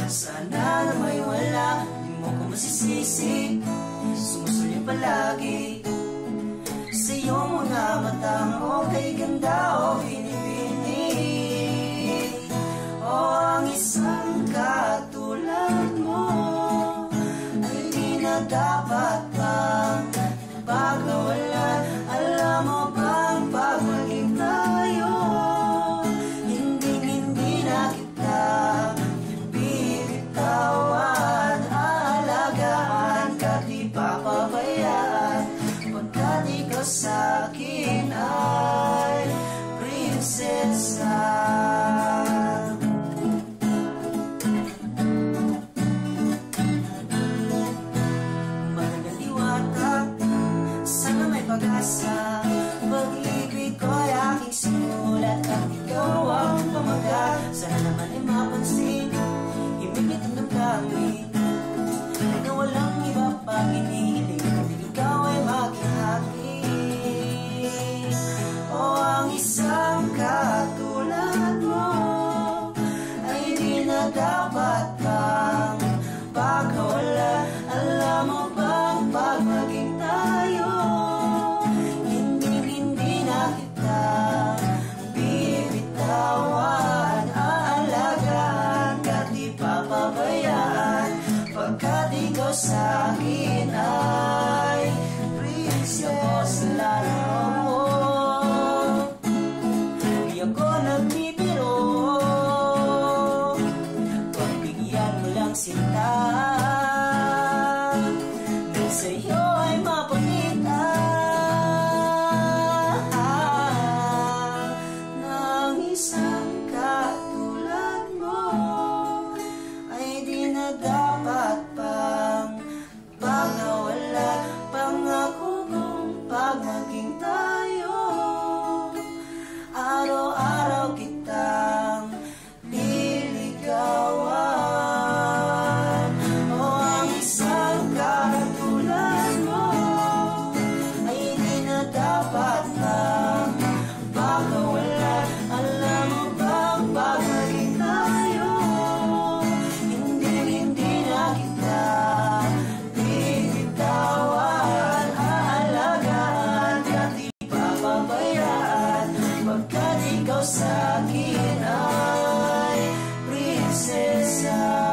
Sana na may wala, di mo ko masisisi. Sumusulyo palagi sa iyong mga matang o kay ganda o binibini. O ang isang katulad mo ay di na dapat pang pagkawalan. Alam mo bang pag maging tayo, hindi na kita bibitawan. Aalagaan ka, di papabayaan, pagkat ikaw sa'kin ay prinsesa. Magandang diwata, sana may pag-asa. Pag-ibig ko'y aking sinulat at ikaw ang pamagat. Sana naman ay mapansin, himigit ang damdamin na walang iba pang hinihiling, ikaw ay maging akin. O ang isang katulad mo ay di na dapat pang pagkawala. Alam mo bang pag maging tayo, hindi na kita bibitawan. Aalagaan ka, di papabayaan, pagkat ikaw sa'kin ay prinsesa. Mo di ako nagbibiro, pagbigyan mo lang sinta, nang sa'yo ay mapakita ng isang katulad mo ay di na dapat pang pagkawala. Pangako kong pag maging tayo, araw-araw kitang liligawan. O ang isang katulad mo ay di na dapat pang pagkawala. Alam mo bang pag maging tayo, hindi na kita bibitawan. Aalagaan ka, di papabayaan, pagkat ikaw sa'kin ay prinsesa.